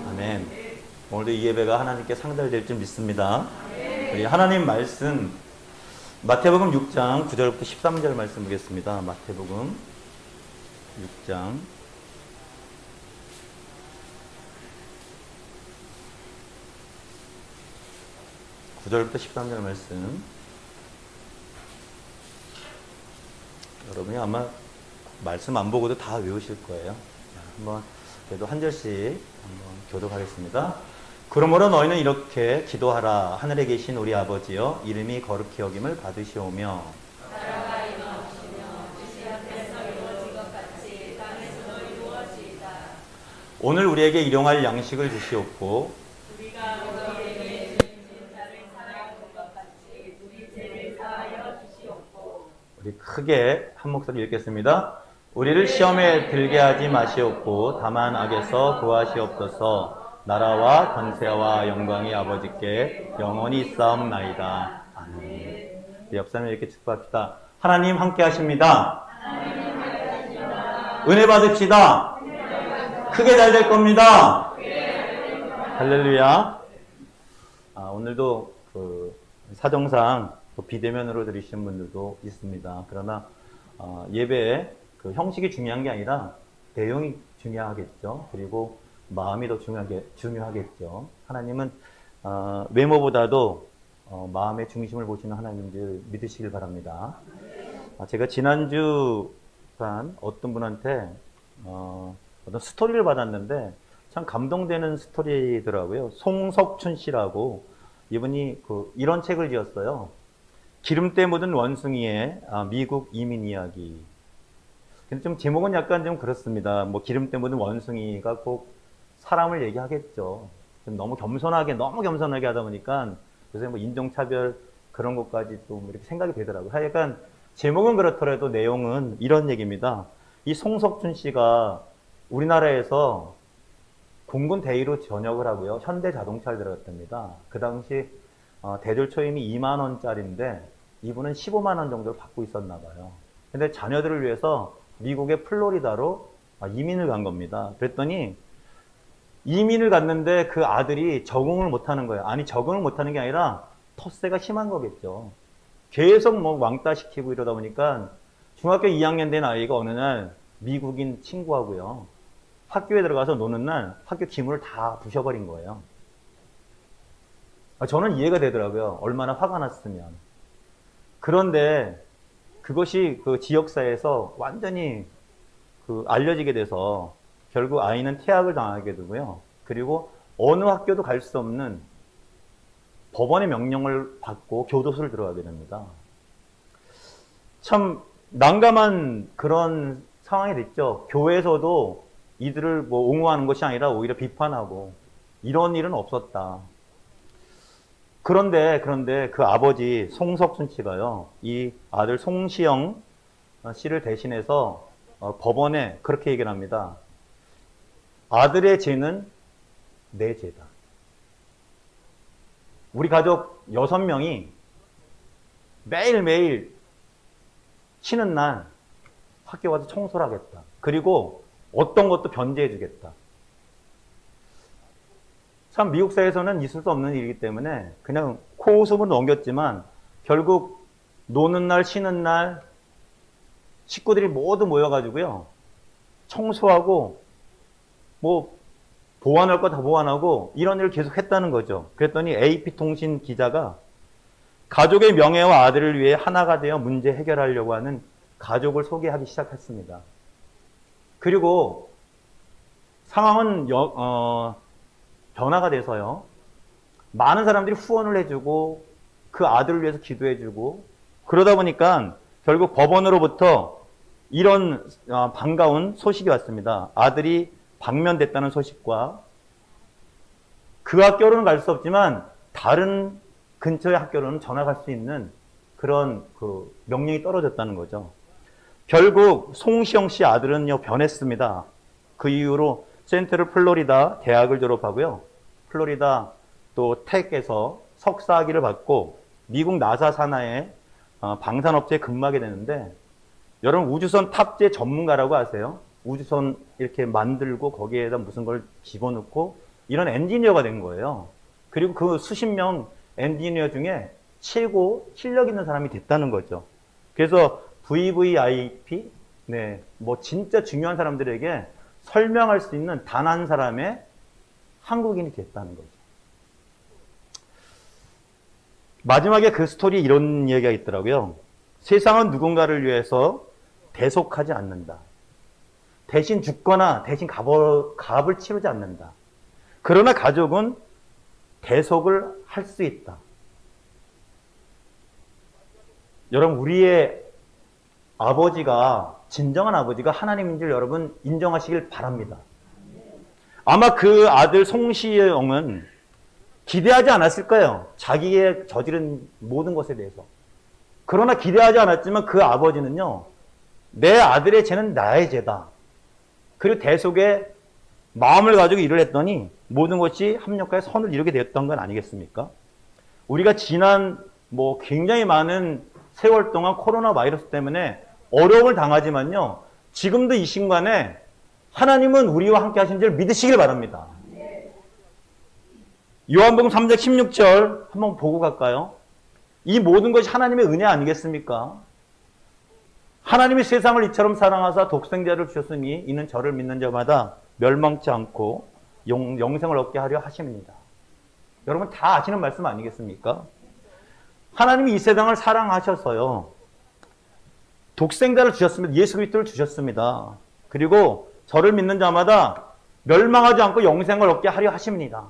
아멘. 오늘도 이 예배가 하나님께 상달될 줄 믿습니다. 우리 하나님 말씀 마태복음 6장 9절부터 13절 말씀 보겠습니다. 마태복음 6장 9절부터 13절 말씀. 여러분이 아마 말씀 안 보고도 다 외우실 거예요. 한번 그래도 한 절씩 한번 교독하겠습니다. 그러므로 너희는 이렇게 기도하라. 하늘에 계신 우리 아버지여, 이름이 거룩히 여김을 받으시오며 나라가 임하옵시며 뜻이 하늘에서 이루어진 것 같이 땅에서도 이루어지이다. 오늘 우리에게 일용할 양식을 주시옵고 우리가 우리에게 주신 자를 사하여 준 것 같이 우리 죄를 사하여 주시옵고. 우리 크게 한 목소리 읽겠습니다. 우리를 시험에 들게 하지 마시옵고 다만 악에서 구하시옵소서. 나라와 권세와 영광이 아버지께 영원히 있사옵나이다. 아멘. 옆 사람을 이렇게 축복합시다. 하나님 함께 하십니다. 은혜 받읍시다. 크게 잘 될 겁니다. 할렐루야. 오늘도 사정상 비대면으로 들으시는 분들도 있습니다. 그러나 예배의 형식이 중요한 게 아니라 내용이 중요하겠죠. 그리고 마음이 더 중요하겠죠. 하나님은 외모보다도 마음의 중심을 보시는 하나님들 믿으시길 바랍니다. 제가 지난주 어떤 분한테 어떤 스토리를 받았는데 참 감동되는 스토리더라고요. 송석춘 씨라고 이분이 이런 책을 지었어요. 기름때 묻은 원숭이의 미국 이민 이야기. 근데 좀 제목은 약간 좀 그렇습니다. 뭐 기름때 묻은 원숭이가 꼭 사람을 얘기하겠죠. 너무 겸손하게 하다 보니까 요새 뭐 인종차별 그런 것까지 또 이렇게 생각이 되더라고요. 하여간 제목은 그렇더라도 내용은 이런 얘기입니다. 이 송석춘 씨가 우리나라에서 공군 대위로 전역을 하고요. 현대자동차를 들어갔답니다. 그 당시 대졸 초임이 2만 원짜리인데 이분은 15만 원 정도를 받고 있었나 봐요. 근데 자녀들을 위해서 미국의 플로리다로 이민을 간 겁니다. 그랬더니 이민을 갔는데 그 아들이 적응을 못하는 거예요. 아니, 적응을 못하는 게 아니라 텃세가 심한 거겠죠. 계속 뭐 왕따 시키고 이러다 보니까 중학교 2학년 된 아이가 어느 날 미국인 친구하고요, 학교에 들어가서 노는 날 학교 기물을 다 부셔버린 거예요. 저는 이해가 되더라고요. 얼마나 화가 났으면. 그런데 그것이 그 지역사회에서 완전히 알려지게 돼서 결국 아이는 퇴학을 당하게 되고요. 그리고 어느 학교도 갈 수 없는 법원의 명령을 받고 교도소를 들어가게 됩니다. 참 난감한 그런 상황이 됐죠. 교회에서도 이들을 뭐 옹호하는 것이 아니라 오히려 비판하고 이런 일은 없었다. 그런데 그 아버지 송석순 씨가요, 이 아들 송시영 씨를 대신해서 법원에 그렇게 얘기를 합니다. 아들의 죄는 내 죄다. 우리 가족 6명이 매일매일 쉬는 날 학교 가서 청소를 하겠다. 그리고 어떤 것도 변제해 주겠다. 참 미국 사회에서는 있을 수 없는 일이기 때문에 그냥 코웃음으로 넘겼지만 결국 노는 날 쉬는 날 식구들이 모두 모여가지고요, 청소하고 뭐 보완할 거 다 보완하고 이런 일을 계속 했다는 거죠. 그랬더니 AP통신 기자가 가족의 명예와 아들을 위해 하나가 되어 문제 해결하려고 하는 가족을 소개하기 시작했습니다. 그리고 상황은 변화가 돼서요, 많은 사람들이 후원을 해주고 그 아들을 위해서 기도해주고 그러다 보니까 결국 법원으로부터 이런 반가운 소식이 왔습니다. 아들이 방면됐다는 소식과 그 학교로는 갈 수 없지만 다른 근처의 학교로는 전학할 수 있는 그런 명령이 떨어졌다는 거죠. 결국 송시영 씨 아들은요, 변했습니다. 그 이후로 센트럴 플로리다 대학을 졸업하고요, 플로리다 또 텍에서 석사학위를 받고 미국 나사 산하의 방산업체에 근무하게 되는데, 여러분 우주선 탑재 전문가라고 아세요? 우주선 이렇게 만들고 거기에다 무슨 걸 집어넣고 이런 엔지니어가 된 거예요. 그리고 그 수십 명 엔지니어 중에 최고 실력 있는 사람이 됐다는 거죠. 그래서 VVIP, 네, 뭐 진짜 중요한 사람들에게 설명할 수 있는 단 한 사람의 한국인이 됐다는 거죠. 마지막에 그 스토리 이런 얘기가 있더라고요. 세상은 누군가를 위해서 대속하지 않는다. 대신 죽거나 대신 값을 치르지 않는다. 그러나 가족은 대속을 할 수 있다. 여러분, 우리의 아버지가, 진정한 아버지가 하나님인 줄 여러분 인정하시길 바랍니다. 아마 그 아들 송시영은 기대하지 않았을 거예요. 자기의 저지른 모든 것에 대해서. 그러나 기대하지 않았지만 그 아버지는요, 내 아들의 죄는 나의 죄다. 그리고 대속에 마음을 가지고 일을 했더니 모든 것이 합력하여 선을 이루게 되었던 건 아니겠습니까? 우리가 지난 굉장히 많은 세월 동안 코로나 바이러스 때문에 어려움을 당하지만요, 지금도 이 순간에 하나님은 우리와 함께 하신 줄 믿으시길 바랍니다. 요한복음 3장 16절 한번 보고 갈까요? 이 모든 것이 하나님의 은혜 아니겠습니까? 하나님이 세상을 이처럼 사랑하사 독생자를 주셨으니 이는 저를 믿는 자마다 멸망치 않고 영생을 얻게 하려 하십니다. 여러분 다 아시는 말씀 아니겠습니까? 하나님이 이 세상을 사랑하셔서요, 독생자를 주셨습니다. 예수 그리스도를 주셨습니다. 그리고 저를 믿는 자마다 멸망하지 않고 영생을 얻게 하려 하십니다.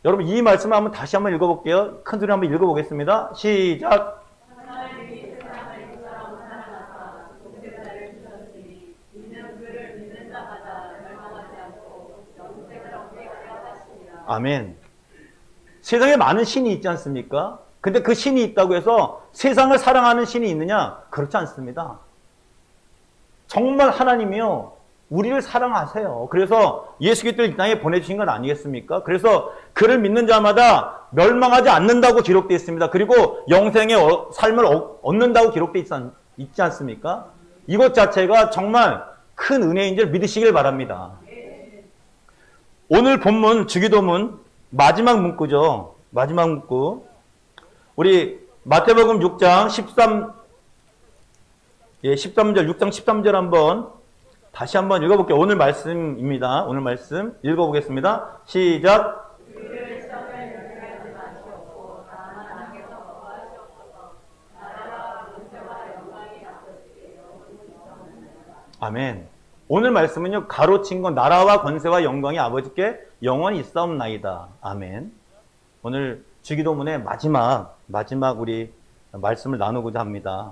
여러분 이 말씀을 한번 다시 한번 읽어볼게요. 큰 소리 한번 읽어보겠습니다. 시작. 아멘. 세상에 많은 신이 있지 않습니까? 근데 그 신이 있다고 해서 세상을 사랑하는 신이 있느냐? 그렇지 않습니다. 정말 하나님이요, 우리를 사랑하세요. 그래서 예수 그리스도를 이 땅에 보내주신 건 아니겠습니까? 그래서 그를 믿는 자마다 멸망하지 않는다고 기록되어 있습니다. 그리고 영생의 삶을 얻는다고 기록되어 있지 않습니까? 이것 자체가 정말 큰 은혜인 줄 믿으시길 바랍니다. 오늘 본문 주기도문 마지막 문구죠. 마지막 문구. 우리 마태복음 6장 13절, 6장 13절 한번 다시 한번 읽어볼게요. 오늘 말씀입니다. 오늘 말씀 읽어보겠습니다. 시작. 아멘. 오늘 말씀은요, 가로친 건 나라와 권세와 영광이 아버지께 영원히 있사옵나이다. 아멘. 오늘 주기도문의 마지막 우리 말씀을 나누고자 합니다.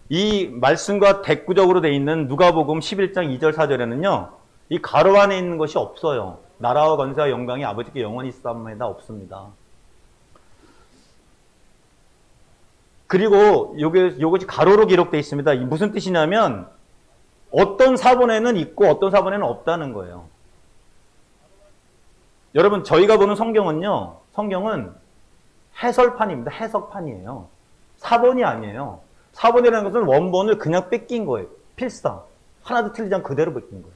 이 말씀과 대꾸적으로 되어 있는 누가복음 11장 2절 4절에는요, 이 가로 안에 있는 것이 없어요. 나라와 권세와 영광이 아버지께 영원히 있사옵나이다. 없습니다. 그리고 요것이 가로로 기록되어 있습니다. 무슨 뜻이냐면 어떤 사본에는 있고 어떤 사본에는 없다는 거예요. 여러분 저희가 보는 성경은 해설판입니다. 해석판이에요. 사본이 아니에요. 사본이라는 것은 원본을 그냥 뺏긴 거예요. 필상. 하나도 틀리지 않고 그대로 뺏긴 거예요.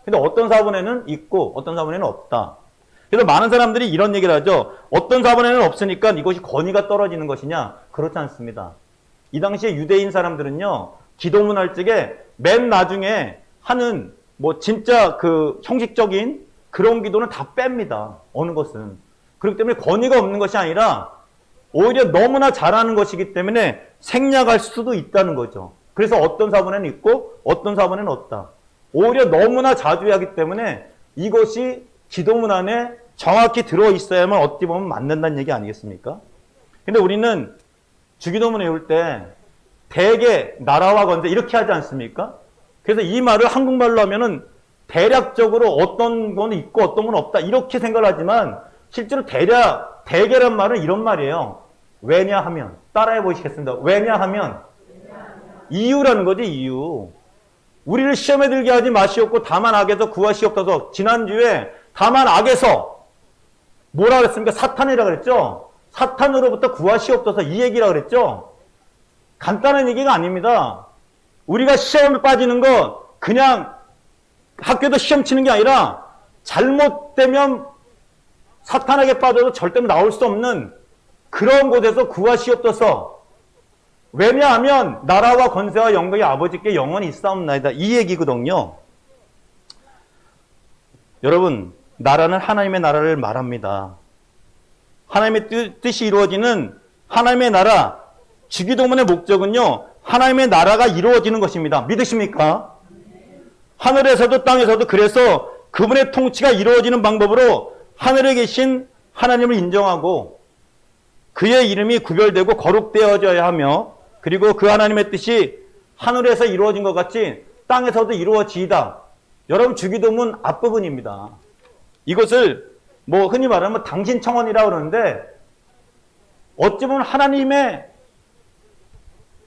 근데 어떤 사본에는 있고 어떤 사본에는 없다. 그래서 많은 사람들이 이런 얘기를 하죠. 어떤 사본에는 없으니까 이것이 권위가 떨어지는 것이냐? 그렇지 않습니다. 이 당시에 유대인 사람들은요, 기도문 할 적에 맨 나중에 하는 진짜 그 형식적인 그런 기도는 다 뺍니다. 어느 것은. 그렇기 때문에 권위가 없는 것이 아니라 오히려 너무나 잘하는 것이기 때문에 생략할 수도 있다는 거죠. 그래서 어떤 사본에는 있고 어떤 사본에는 없다. 오히려 너무나 자주 하기 때문에 이것이 기도문 안에 정확히 들어있어야만 어찌 보면 맞는다는 얘기 아니겠습니까? 근데 우리는 주기도문 외울 때 대개 나라와 권세 이렇게 하지 않습니까? 그래서 이 말을 한국말로 하면은 대략적으로 어떤 건 있고 어떤 건 없다 이렇게 생각을 하지만 실제로 대개란 말은 이런 말이에요. 왜냐하면 따라해 보시겠습니다. 왜냐하면 이유라는 거지. 이유. 우리를 시험에 들게 하지 마시옵고 다만 악에서 구하시옵소서. 지난주에 다만 악에서 뭐라 그랬습니까? 사탄이라 그랬죠. 사탄으로부터 구하시옵소서 이 얘기라 그랬죠. 간단한 얘기가 아닙니다. 우리가 시험에 빠지는 것 그냥 학교도 시험 치는 게 아니라 잘못되면 사탄에게 빠져도 절대로 나올 수 없는 그런 곳에서 구하시옵소서. 왜냐하면 나라와 권세와 영광이 아버지께 영원히 있사옵나이다. 이 얘기거든요. 여러분, 나라는 하나님의 나라를 말합니다. 하나님의 뜻이 이루어지는 하나님의 나라, 주기도문의 목적은요, 하나님의 나라가 이루어지는 것입니다. 믿으십니까? 하늘에서도 땅에서도 그래서 그분의 통치가 이루어지는 방법으로 하늘에 계신 하나님을 인정하고 그의 이름이 구별되고 거룩되어져야 하며, 그리고 그 하나님의 뜻이 하늘에서 이루어진 것 같이 땅에서도 이루어지이다. 여러분, 주기도문 앞부분입니다. 이것을 뭐 흔히 말하면 당신 청원이라고 그러는데 어찌 보면 하나님의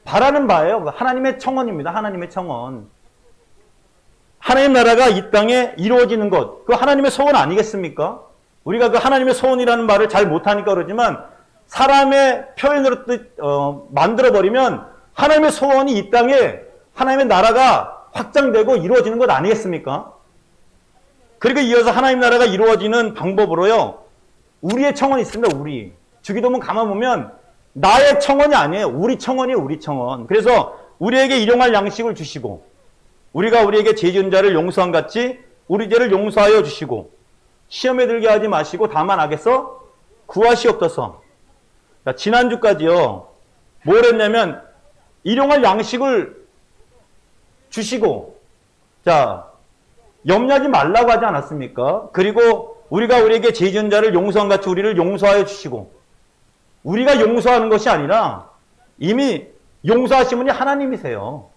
바라는 바예요. 하나님의 청원입니다. 하나님의 청원. 하나님 나라가 이 땅에 이루어지는 것, 그 하나님의 소원 아니겠습니까? 우리가 그 하나님의 소원이라는 말을 잘 못하니까 그러지만 사람의 표현으로 만들어버리면 하나님의 소원이 이 땅에 하나님의 나라가 확장되고 이루어지는 것 아니겠습니까? 그리고 이어서 하나님 나라가 이루어지는 방법으로요, 우리의 청원이 있습니다. 우리. 주기도문 가만 보면 나의 청원이 아니에요. 우리 청원이에요. 우리 청원. 그래서 우리에게 일용할 양식을 주시고 우리가 우리에게 죄 지은 자를 용서한 같이 우리 죄를 용서하여 주시고 시험에 들게 하지 마시고 다만 악에서 구하시옵소서. 지난주까지요, 뭘 했냐면 일용할 양식을 주시고, 자, 염려하지 말라고 하지 않았습니까? 그리고 우리가 우리에게 죄 지은 자를 용서한 같이 우리를 용서하여 주시고, 우리가 용서하는 것이 아니라 이미 용서하신 분이 하나님이세요.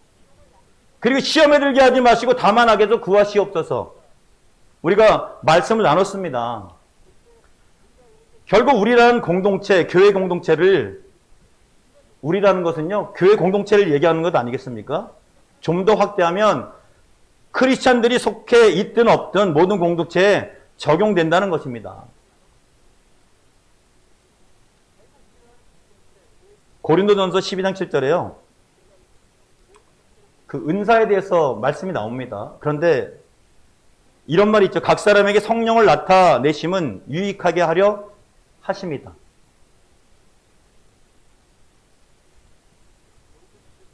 그리고 시험에 들게 하지 마시고 다만 악에서 구하시옵소서. 우리가 말씀을 나눴습니다. 결국 우리라는 공동체, 교회 공동체를, 우리라는 것은요, 교회 공동체를 얘기하는 것 아니겠습니까? 좀 더 확대하면 크리스찬들이 속해 있든 없든 모든 공동체에 적용된다는 것입니다. 고린도전서 12장 7절에요. 그 은사에 대해서 말씀이 나옵니다. 그런데 이런 말이 있죠. 각 사람에게 성령을 나타내심은 유익하게 하려 하십니다.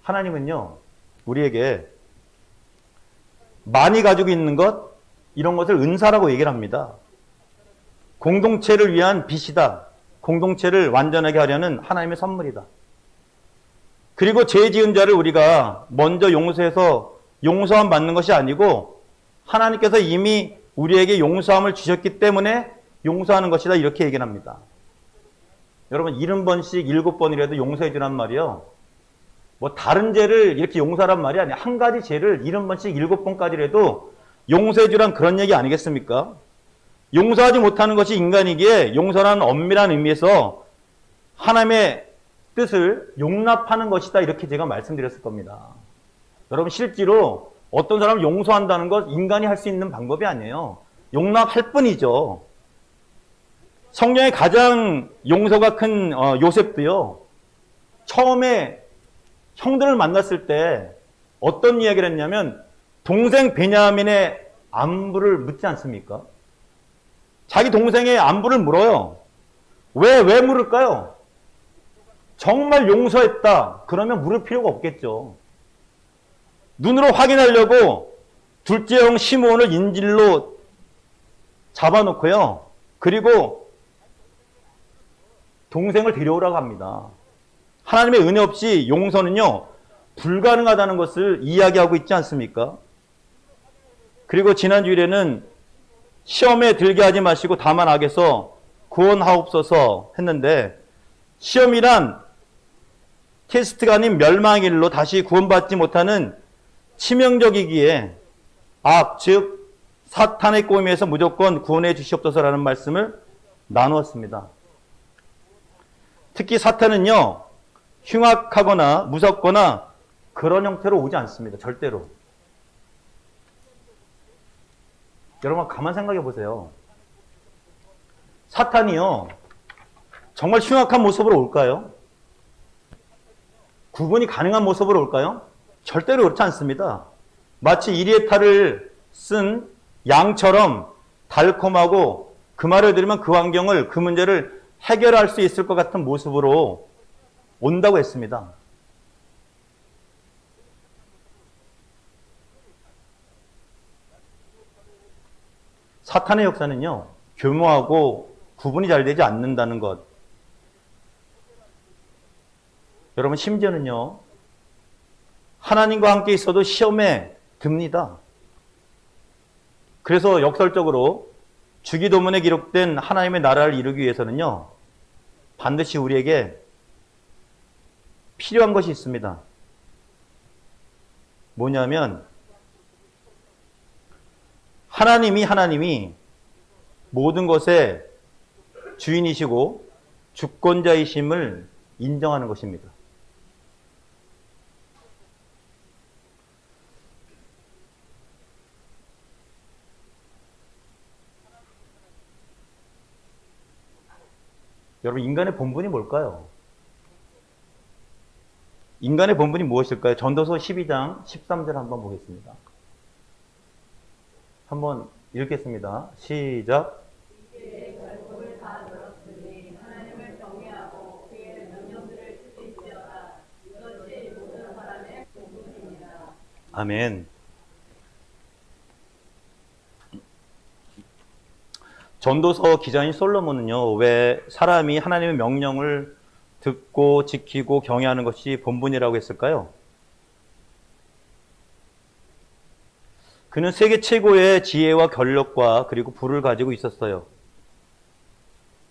하나님은요, 우리에게 많이 가지고 있는 것, 이런 것을 은사라고 얘기를 합니다. 공동체를 위한 빛이다. 공동체를 완전하게 하려는 하나님의 선물이다. 그리고 죄 지은 자를 우리가 먼저 용서해서 용서함 받는 것이 아니고 하나님께서 이미 우리에게 용서함을 주셨기 때문에 용서하는 것이다. 이렇게 얘기를 합니다. 여러분, 70번씩 7번이라도 용서해 주란 말이요, 뭐 다른 죄를 이렇게 용서하란 말이 아니에요. 한 가지 죄를 70번씩 7번까지라도 용서해 주란 그런 얘기 아니겠습니까? 용서하지 못하는 것이 인간이기에 용서라는 엄밀한 의미에서 하나님의 뜻을 용납하는 것이다. 이렇게 제가 말씀드렸을 겁니다. 여러분, 실제로 어떤 사람을 용서한다는 것 인간이 할 수 있는 방법이 아니에요. 용납할 뿐이죠. 성경의 가장 용서가 큰 요셉도요, 처음에 형들을 만났을 때 어떤 이야기를 했냐면 동생 베냐민의 안부를 묻지 않습니까? 자기 동생의 안부를 물어요. 왜 물을까요? 정말 용서했다. 그러면 물을 필요가 없겠죠. 눈으로 확인하려고 둘째 형 시므온을 인질로 잡아놓고요. 그리고 동생을 데려오라고 합니다. 하나님의 은혜 없이 용서는요, 불가능하다는 것을 이야기하고 있지 않습니까? 그리고 지난 주일에는 시험에 들게 하지 마시고 다만 악에서 구원하옵소서 했는데, 시험이란 테스트가 아닌 멸망의 일로 다시 구원받지 못하는 치명적이기에 악, 즉 사탄의 꼬임에서 무조건 구원해 주시옵소서라는 말씀을 나누었습니다. 특히 사탄은요, 흉악하거나 무섭거나 그런 형태로 오지 않습니다. 절대로. 여러분, 가만 생각해 보세요. 사탄이요, 정말 흉악한 모습으로 올까요? 구분이 가능한 모습으로 올까요? 절대로 그렇지 않습니다. 마치 이리의 탈을 쓴 양처럼 달콤하고 그 말을 들으면 그 환경을, 그 문제를 해결할 수 있을 것 같은 모습으로 온다고 했습니다. 사탄의 역사는요, 교묘하고 구분이 잘 되지 않는다는 것. 여러분, 심지어는요, 하나님과 함께 있어도 시험에 듭니다. 그래서 역설적으로 주기도문에 기록된 하나님의 나라를 이루기 위해서는요, 반드시 우리에게 필요한 것이 있습니다. 뭐냐면, 하나님이 모든 것의 주인이시고 주권자이심을 인정하는 것입니다. 여러분, 인간의 본분이 뭘까요? 인간의 본분이 무엇일까요? 전도서 12장 13절 한번 보겠습니다. 한번 읽겠습니다. 시작. 이제 결국을 다 들었으니 하나님을 경외하고 그의 명령들을 지킬지어다. 이것이 모든 사람의 본분입니다. 아멘. 전도서 기자인 솔로몬은요, 왜 사람이 하나님의 명령을 듣고 지키고 경외하는 것이 본분이라고 했을까요? 그는 세계 최고의 지혜와 권력과 그리고 부를 가지고 있었어요.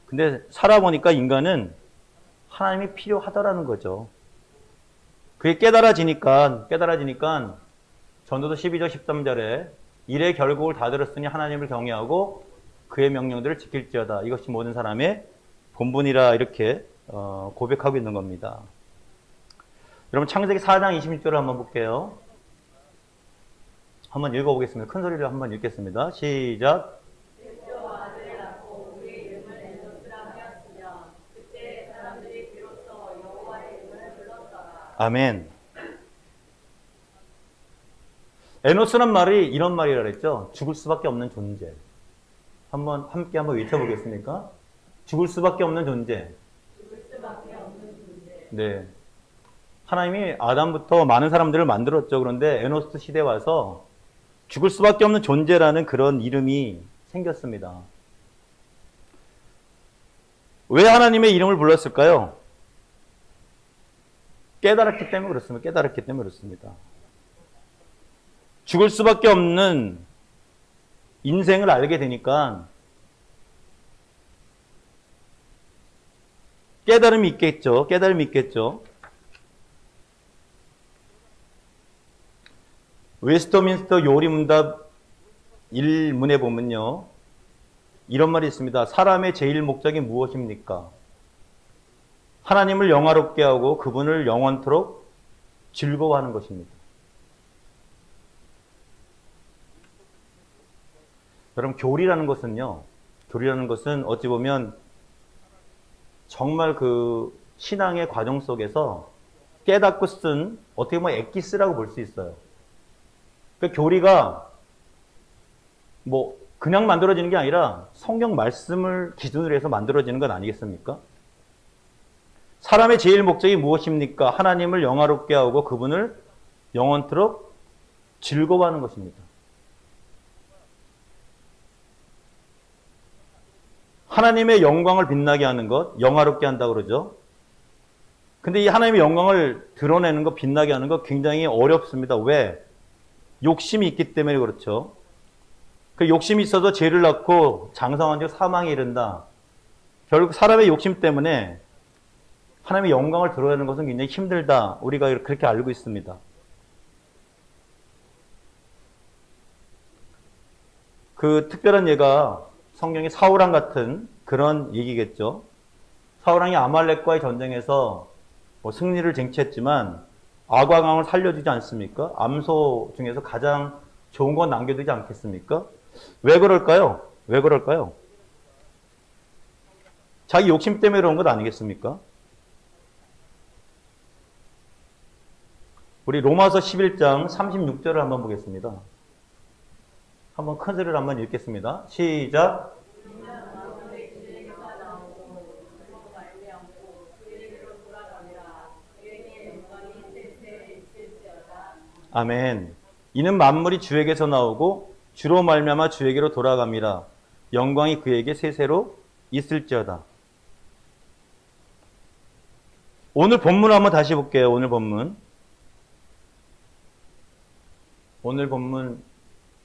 근데 살아보니까 인간은 하나님이 필요하다라는 거죠. 그게 깨달아지니까 전도서 12절 13절에 일의 결국을 다 들었으니 하나님을 경외하고 그의 명령들을 지킬지어다. 이것이 모든 사람의 본분이라 이렇게 고백하고 있는 겁니다. 여러분, 창세기 4장 26절을 한번 볼게요. 한번 읽어보겠습니다. 큰 소리로 한번 읽겠습니다. 시작. 셋째와 아들을 낳고 그의 이름을 에노스라 하였으며 그때 사람들이 비로소 여호와의 이름을 불렀더라. 아멘. 에노스란 말이 이런 말이라 그랬죠. 죽을 수밖에 없는 존재. 함께 한번 외쳐보겠습니까? 죽을 수밖에 없는 존재. 죽을 수밖에 없는 존재. 네. 하나님이 아담부터 많은 사람들을 만들었죠. 그런데 에노스 시대에 와서 죽을 수밖에 없는 존재라는 그런 이름이 생겼습니다. 왜 하나님의 이름을 불렀을까요? 깨달았기 때문에 그렇습니다. 죽을 수밖에 없는 인생을 알게 되니까 깨달음이 있겠죠. 웨스터민스터 요리문답 1문에 보면요, 이런 말이 있습니다. 사람의 제일 목적이 무엇입니까? 하나님을 영화롭게 하고 그분을 영원토록 즐거워하는 것입니다. 여러분, 교리라는 것은 어찌 보면 정말 그 신앙의 과정 속에서 깨닫고 쓴 어떻게 보면 엑기스라고 볼 수 있어요. 그 교리가 뭐 그냥 만들어지는 게 아니라 성경 말씀을 기준으로 해서 만들어지는 건 아니겠습니까? 사람의 제일 목적이 무엇입니까? 하나님을 영화롭게 하고 그분을 영원토록 즐거워하는 것입니다. 하나님의 영광을 빛나게 하는 것, 영화롭게 한다고 그러죠. 근데 이 하나님의 영광을 드러내는 것, 빛나게 하는 것 굉장히 어렵습니다. 왜? 욕심이 있기 때문에 그렇죠. 그 욕심이 있어서 죄를 낳고 장사한 즉 사망에 이른다. 결국 사람의 욕심 때문에 하나님의 영광을 드러내는 것은 굉장히 힘들다. 우리가 그렇게 알고 있습니다. 그 특별한 예가 성경의 사울왕 같은 그런 얘기겠죠. 사울왕이 아말렉과의 전쟁에서 승리를 쟁취했지만 아과강을 살려주지 않습니까? 암소 중에서 가장 좋은 건 남겨두지 않겠습니까? 왜 그럴까요? 자기 욕심 때문에 그런 것 아니겠습니까? 우리 로마서 11장 36절을 한번 보겠습니다. 한번 큰 소리를 한번 읽겠습니다. 시작. 아멘. 이는 만물이 주에게서 나오고 주로 말미암아 주에게로 돌아갑니다. 영광이 그에게 세세로 있을지어다. 오늘 본문 한번 다시 볼게요. 오늘 본문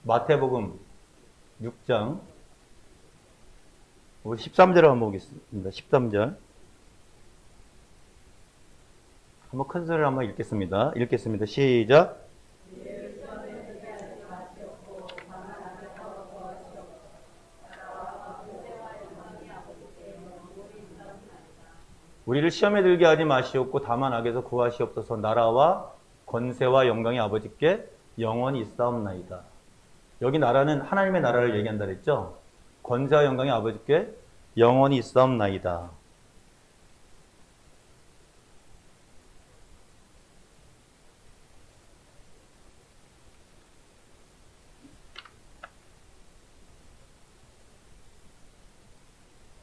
마태복음 6장 우리 13절을 한번 보겠습니다. 13절 한번 큰 소리를 한번 읽겠습니다. 시작. 우리를 시험에 들게 하지 마시옵고 다만 악에서 구하시옵소서. 나라와 권세와 영광이 아버지께 영원히 있사옵나이다. 여기 나라는 하나님의 나라를 얘기한다 그랬죠. 권세와 영광이 아버지께 영원히 있사옵나이다.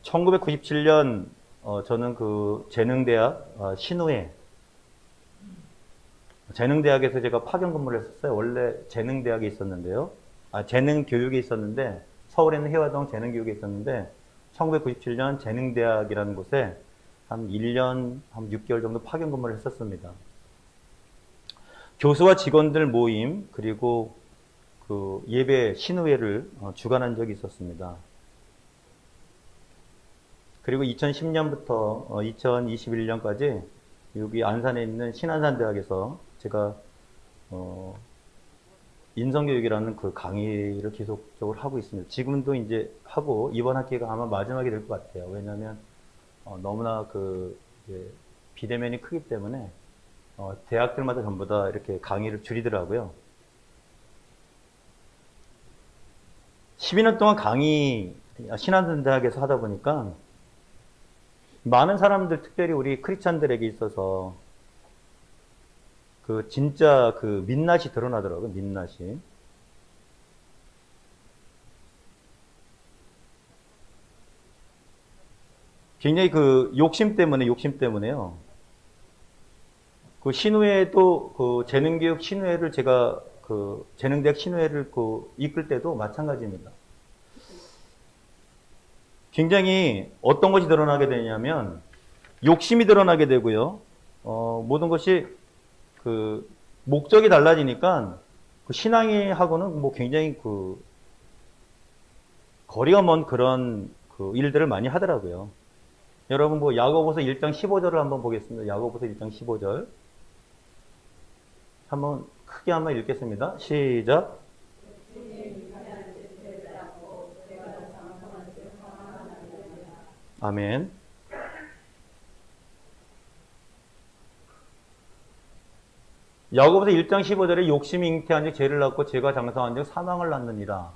(1997년) 저는 그 재능대학 재능대학에서 제가 파견 근무를 했었어요. 원래 재능대학에 있었는데요. 재능교육에 있었는데, 서울에 있는 해화동 재능교육에 있었는데, 1997년 재능대학이라는 곳에 한 1년, 한 6개월 정도 파견 근무를 했었습니다. 교수와 직원들 모임, 그리고 그 예배 신우회를 주관한 적이 있었습니다. 그리고 2010년부터 2021년까지 여기 안산에 있는 신안산대학에서 제가 인성교육이라는 그 강의를 계속적으로 하고 있습니다. 지금도 이제 하고 이번 학기가 아마 마지막이 될 것 같아요. 왜냐하면 너무나 그 비대면이 크기 때문에 대학들마다 전부 다 이렇게 강의를 줄이더라고요. 12년 동안 강의 신안산대학에서 하다 보니까 많은 사람들, 특별히 우리 크리스찬들에게 있어서 그 진짜 그 민낯이 드러나더라고요. 민낯이. 굉장히 그 욕심 때문에요. 그 신우회도 그 재능교육 신우회를 제가 그 재능대학 신우회를 그 이끌 때도 마찬가지입니다. 굉장히 어떤 것이 드러나게 되냐면 욕심이 드러나게 되고요. 모든 것이 그 목적이 달라지니까 그 신앙이하고는 뭐 굉장히 그 거리가 먼 그런 그 일들을 많이 하더라고요. 여러분 뭐 야고보서 1장 15절을 한번 보겠습니다. 야고보서 1장 15절 한번 크게 한번 읽겠습니다. 시작. 아멘. 야고보서 1장 15절에 욕심이 잉태한 즉 죄를 낳고 죄가 장성한 즉 사망을 낳느니라.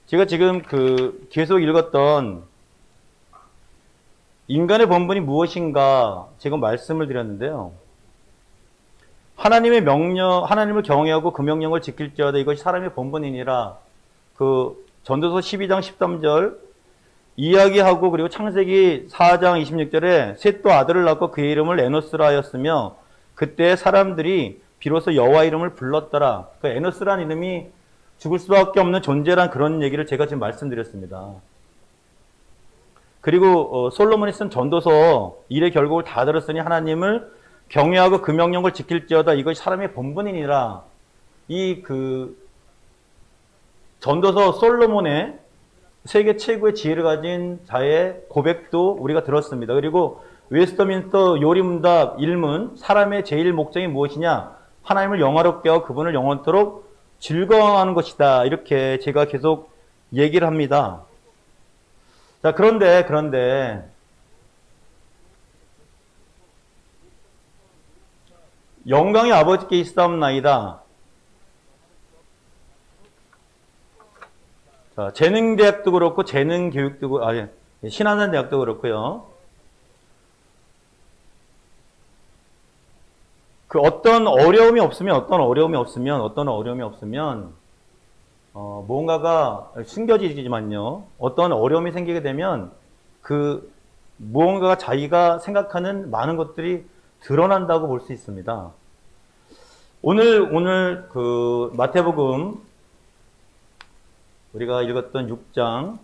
제가 지금 그 계속 읽었던 인간의 본분이 무엇인가 제가 말씀을 드렸는데요. 하나님의 명령, 하나님을 경외하고 그 명령을 지킬지어다 이것이 사람의 본분이니라. 그 전도서 12장 13절 이야기하고 그리고 창세기 4장 26절에 셋도 아들을 낳고 그의 이름을 에노스라 하였으며 그때 사람들이 비로소 여호와 이름을 불렀더라. 그 에노스라는 이름이 죽을 수밖에 없는 존재란 그런 얘기를 제가 지금 말씀드렸습니다. 그리고 솔로몬이 쓴 전도서 일의 결국을 다 들었으니 하나님을 경외하고 그 명령을 지킬지어다 이것이 사람의 본분이니라. 이 그 전도서 솔로몬의 세계 최고의 지혜를 가진 자의 고백도 우리가 들었습니다. 그리고 웨스터민스터 요리문답 1문 사람의 제일 목적이 무엇이냐? 하나님을 영화롭게 하고 그분을 영원토록 즐거워하는 것이다. 이렇게 제가 계속 얘기를 합니다. 자, 그런데 영광의 아버지께 있사옵나이다. 자, 재능대학도 그렇고 재능교육도 신한산대학도 그렇고요. 그 어떤 어려움이 없으면 무언가가 숨겨지지만요. 어떤 어려움이 생기게 되면 그 무언가가 자기가 생각하는 많은 것들이 드러난다고 볼 수 있습니다. 오늘 그 마태복음 우리가 읽었던 6장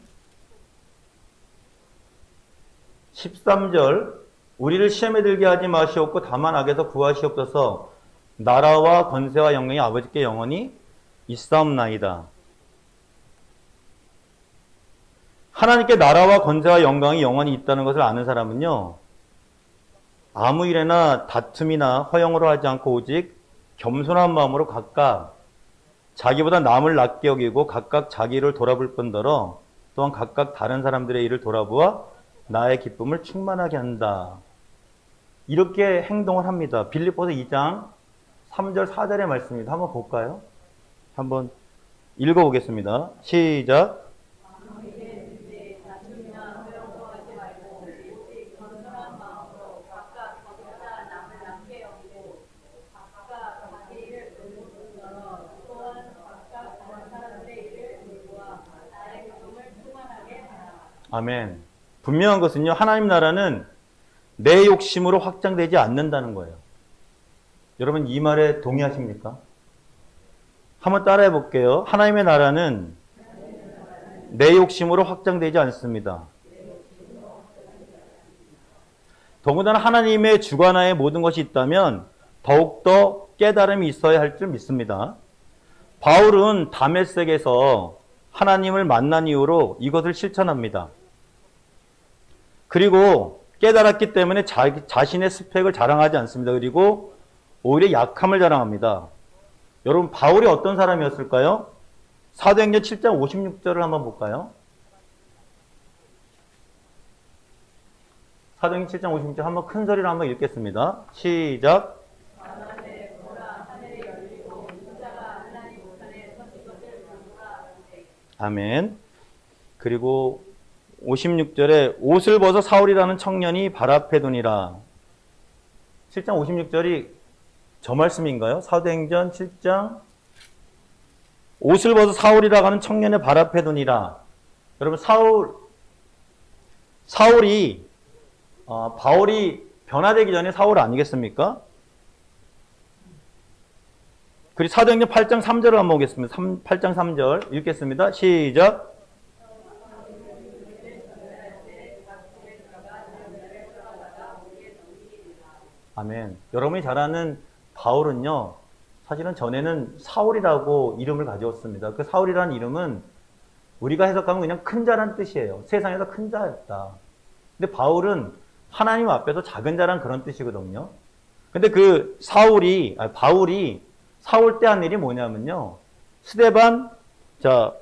13절 우리를 시험에 들게 하지 마시옵고 다만 악에서 구하시옵소서 나라와 권세와 영광이 아버지께 영원히 있사옵나이다. 하나님께 나라와 권세와 영광이 영원히 있다는 것을 아는 사람은요, 아무 일에나 다툼이나 허영으로 하지 않고 오직 겸손한 마음으로 각각 자기보다 남을 낮게 여기고 각각 자기를 돌아볼 뿐더러 또한 각각 다른 사람들의 일을 돌아보아 나의 기쁨을 충만하게 한다. 이렇게 행동을 합니다. 빌립보서 2장 3절 4절의 말씀입니다. 한번 볼까요? 한번 읽어보겠습니다. 시작. 아멘. 분명한 것은요, 하나님 나라는 내 욕심으로 확장되지 않는다는 거예요. 여러분 이 말에 동의하십니까? 한번 따라해 볼게요. 하나님의 나라는 내 욕심으로 확장되지 않습니다. 더군다나 하나님의 주관하에 모든 것이 있다면 더욱더 깨달음이 있어야 할 줄 믿습니다. 바울은 다메섹에서 하나님을 만난 이후로 이것을 실천합니다. 그리고 깨달았기 때문에 자신의 스펙을 자랑하지 않습니다. 그리고 오히려 약함을 자랑합니다. 여러분 바울이 어떤 사람이었을까요? 사도행전 7장 56절을 한번 볼까요? 사도행전 7장 56절 한번 큰 소리로 한번 읽겠습니다. 시작. 아멘. 그리고 56절에 옷을 벗어 사울이라는 청년이 발 앞에 두니라. 7장 56절이 저 말씀인가요? 사도행전 7장 옷을 벗어 사울이라고 하는 청년의 발 앞에 두니라. 여러분 사울이 바울이 변화되기 전에 사울 아니겠습니까? 그리고 사도행전 8장 3절을 한번 보겠습니다. 8장 3절 읽겠습니다. 시작. 아멘. 여러분이 잘 아는 바울은요, 사실은 전에는 사울이라고 이름을 가졌습니다. 그 사울이라는 이름은 우리가 해석하면 그냥 큰 자란 뜻이에요. 세상에서 큰 자였다. 근데 바울은 하나님 앞에서 작은 자란 그런 뜻이거든요. 근데 그 바울이 사울 때 한 일이 뭐냐면요. 스데반,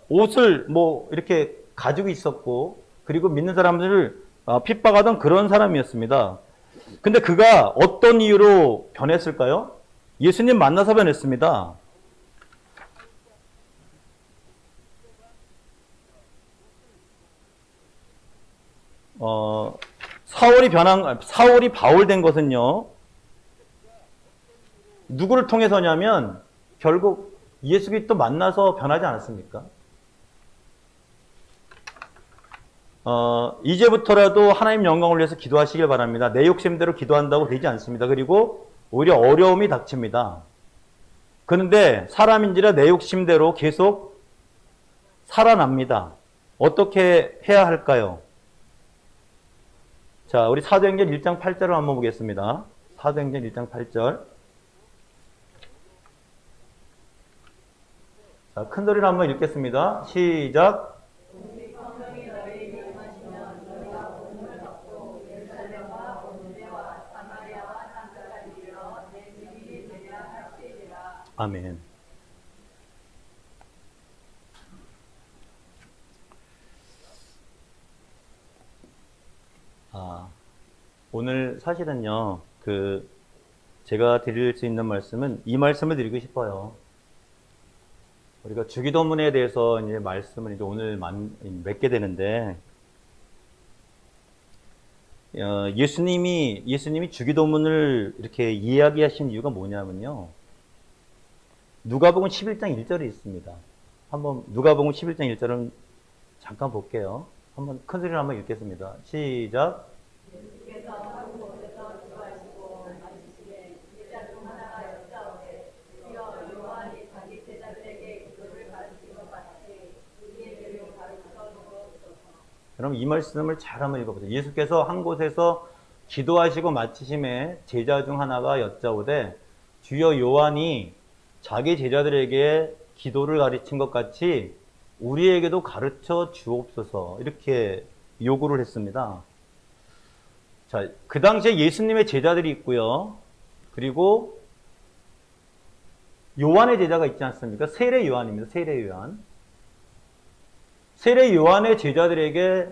옷을 이렇게 가지고 있었고, 그리고 믿는 사람들을 핍박하던 그런 사람이었습니다. 근데 그가 어떤 이유로 변했을까요? 예수님 만나서 변했습니다. 사울이 바울 된 것은요, 누구를 통해서냐면, 결국 예수 그리스도 만나서 변하지 않았습니까? 이제부터라도 하나님 영광을 위해서 기도하시길 바랍니다. 내 욕심대로 기도한다고 되지 않습니다. 그리고 오히려 어려움이 닥칩니다. 그런데 사람인지라 내 욕심대로 계속 살아납니다. 어떻게 해야 할까요? 자, 우리 사도행전 1장 8절을 한번 보겠습니다. 사도행전 1장 8절. 자, 큰 소리로 한번 읽겠습니다. 시작. 아멘. 오늘 사실은요, 제가 드릴 수 있는 말씀은 이 말씀을 드리고 싶어요. 우리가 주기도문에 대해서 이제 말씀을 이제 오늘 맺게 되는데, 예수님이 주기도문을 이렇게 이야기하신 이유가 뭐냐면요. 누가복음 11장 1절에 있습니다. 한번 누가복음 11장 1절은 잠깐 볼게요. 한번 큰 소리로 한번 읽겠습니다. 시작. 예수께서 한 곳에서 기도하시고 마치시되 제자 중 하나가 여짜오되 주여 요한이 자기 제자들에게 기도를 가르친 것 같이 우리에게도 가르쳐 주옵소서. 여러분 이 말씀을 잘 한번 읽어보세요. 예수께서 한 곳에서 기도하시고 마치심에 제자 중 하나가 여짜오되 주여 요한이 자기 제자들에게 기도를 가르친 것 같이 우리에게도 가르쳐 주옵소서 이렇게 요구를 했습니다. 자, 그 당시에 예수님의 제자들이 있고요. 그리고 요한의 제자가 있지 않습니까? 세례 요한입니다. 세례 요한. 세례 요한의 제자들에게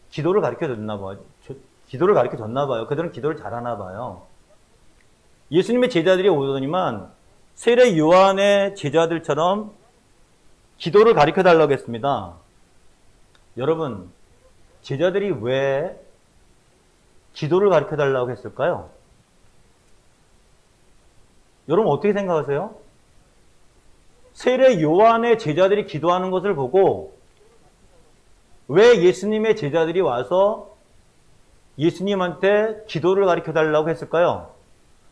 기도를 가르쳐 줬나 봐요. 그들은 기도를 잘하나 봐요. 예수님의 제자들이 오더니만 세례 요한의 제자들처럼 기도를 가르쳐 달라고 했습니다. 여러분, 제자들이 왜 기도를 가르쳐 달라고 했을까요? 여러분 어떻게 생각하세요? 세례 요한의 제자들이 기도하는 것을 보고 왜 예수님의 제자들이 와서 예수님한테 기도를 가르쳐 달라고 했을까요?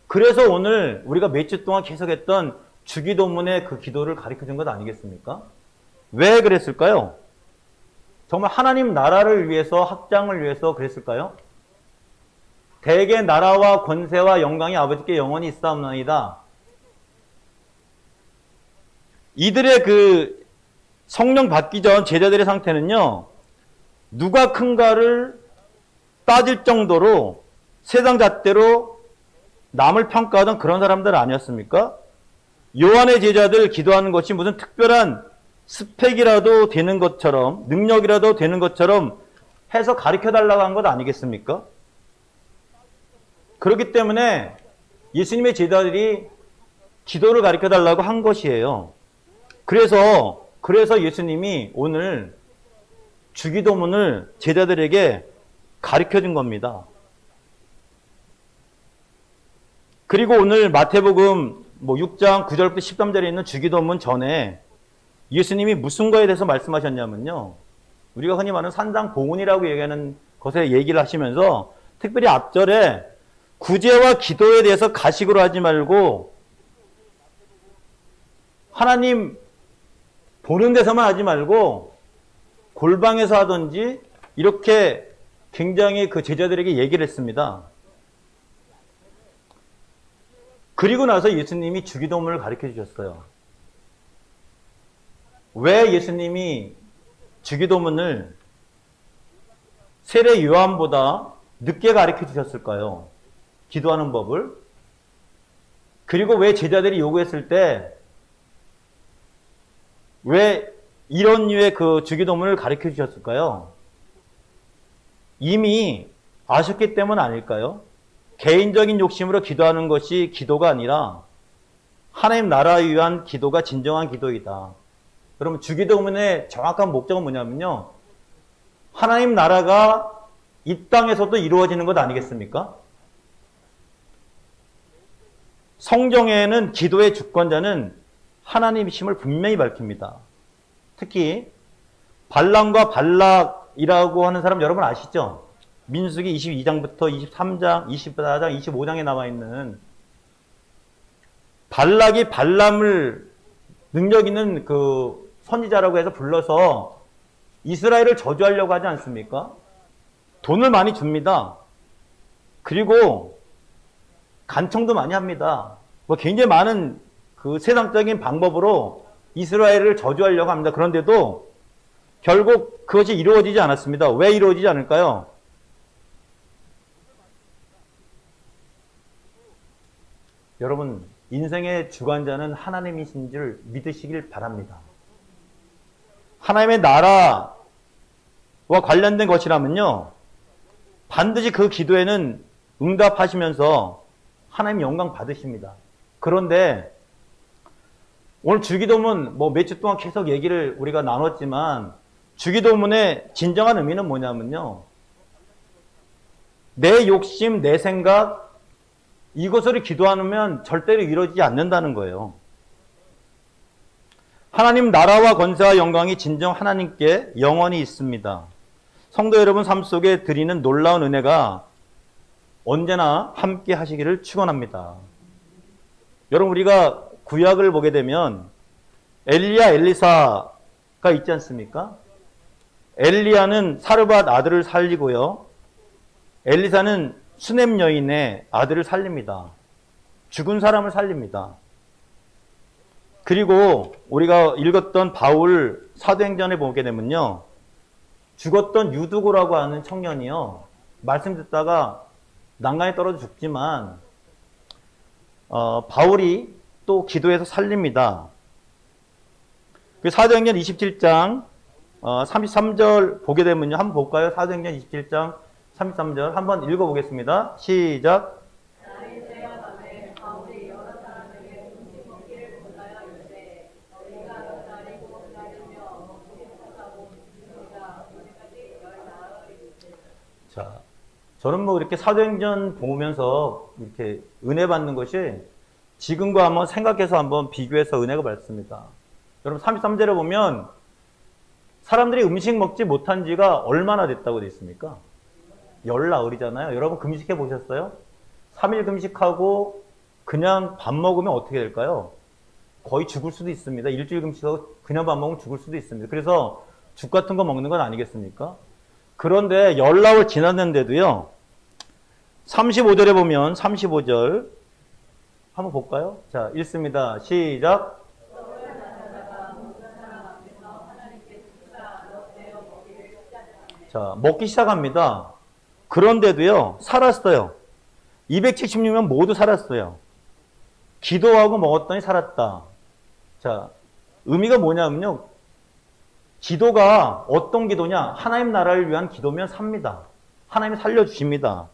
그래서 오늘 우리가 몇 주 동안 계속했던 주기도문의 그 기도를 가르쳐 준 것 아니겠습니까? 왜 그랬을까요? 정말 하나님 나라를 위해서, 확장을 위해서 그랬을까요? 대개 나라와 권세와 영광이 아버지께 영원히 있사옵나이다. 이들의 그 성령 받기 전 제자들의 상태는요, 누가 큰가를 따질 정도로 세상 잣대로 남을 평가하던 그런 사람들 아니었습니까? 요한의 제자들 기도하는 것이 무슨 특별한 스펙이라도 되는 것처럼, 능력이라도 되는 것처럼 해서 가르쳐 달라고 한 것 아니겠습니까? 그렇기 때문에 예수님의 제자들이 기도를 가르쳐 달라고 한 것이에요. 그래서 예수님이 오늘 주기도문을 제자들에게 가르쳐 준 겁니다. 그리고 오늘 마태복음 6장 9절부터 13절에 있는 주기도문 전에 예수님이 무슨 거에 대해서 말씀하셨냐면요. 우리가 흔히 말하는 산상보훈이라고 얘기하는 것에 얘기를 하시면서 특별히 앞절에 구제와 기도에 대해서 가식으로 하지 말고 하나님 보는 데서만 하지 말고 골방에서 하든지 이렇게 굉장히 그 제자들에게 얘기를 했습니다. 그리고 나서 예수님이 주기도문을 가르쳐 주셨어요. 왜 예수님이 주기도문을 세례 요한보다 늦게 가르쳐 주셨을까요? 기도하는 법을. 그리고 왜 제자들이 요구했을 때 왜 이런 류의 그 주기도문을 가르쳐 주셨을까요? 이미 아셨기 때문 아닐까요? 개인적인 욕심으로 기도하는 것이 기도가 아니라 하나님 나라를 위한 기도가 진정한 기도이다. 여러분 주기도문의 정확한 목적은 뭐냐면요. 하나님 나라가 이 땅에서도 이루어지는 것 아니겠습니까? 성경에는 기도의 주권자는 하나님이심을 분명히 밝힙니다. 특히 발람과 발락이라고 하는 사람 여러분 아시죠? 민수기 22장부터 23장, 24장, 25장에 나와 있는 발락이 발람을 능력 있는 그 선지자라고 해서 불러서 이스라엘을 저주하려고 하지 않습니까? 돈을 많이 줍니다. 그리고 간청도 많이 합니다. 굉장히 많은 그 세상적인 방법으로 이스라엘을 저주하려고 합니다. 그런데도 결국 그것이 이루어지지 않았습니다. 왜 이루어지지 않을까요? 여러분, 인생의 주관자는 하나님이신 줄 믿으시길 바랍니다. 하나님의 나라와 관련된 것이라면요, 반드시 그 기도에는 응답하시면서 하나님 영광 받으십니다. 그런데 오늘 주기도문 몇 주 동안 계속 얘기를 우리가 나눴지만 주기도문의 진정한 의미는 뭐냐면요. 내 욕심, 내 생각, 이것을 기도하면 절대로 이루어지지 않는다는 거예요. 하나님 나라와 권세와 영광이 진정 하나님께 영원히 있습니다. 성도 여러분 삶 속에 드리는 놀라운 은혜가 언제나 함께 하시기를 축원합니다. 여러분 우리가 구약을 보게 되면 엘리야 엘리사가 있지 않습니까? 엘리야는 사르밧 아들을 살리고요. 엘리사는 수넴 여인의 아들을 살립니다. 죽은 사람을 살립니다. 그리고 우리가 읽었던 바울 사도행전에 보게 되면요. 죽었던 유두고라고 하는 청년이요. 말씀 듣다가 난간에 떨어져 죽지만 바울이 또 기도해서 살립니다. 그 사도행전 27장 33절 보게 되면요. 한번 볼까요? 사도행전 27장 33절 한번 읽어보겠습니다. 시작. 자, 저는 뭐 이렇게 사도행전 보면서 이렇게 은혜 받는 것이 지금과 한번 생각해서 한번 비교해서 은혜가 받습니다. 여러분 33절에 보면 사람들이 음식 먹지 못한 지가 얼마나 됐다고 되어 있습니까? 열나흘이잖아요. 여러분 금식해 보셨어요? 3일 금식하고 그냥 밥 먹으면 어떻게 될까요? 거의 죽을 수도 있습니다. 일주일 금식하고 그냥 밥 먹으면 죽을 수도 있습니다. 그래서 죽 같은 거 먹는 건 아니겠습니까? 그런데 열나흘 지났는데도요. 35절에 보면 35절 한번 볼까요? 자, 읽습니다. 시작. 자, 먹기 시작합니다. 그런데도요, 살았어요. 276명 모두 살았어요. 기도하고 먹었더니 살았다. 자, 의미가 뭐냐면요. 기도가 어떤 기도냐? 하나님 나라를 위한 기도면 삽니다. 하나님이 살려주십니다.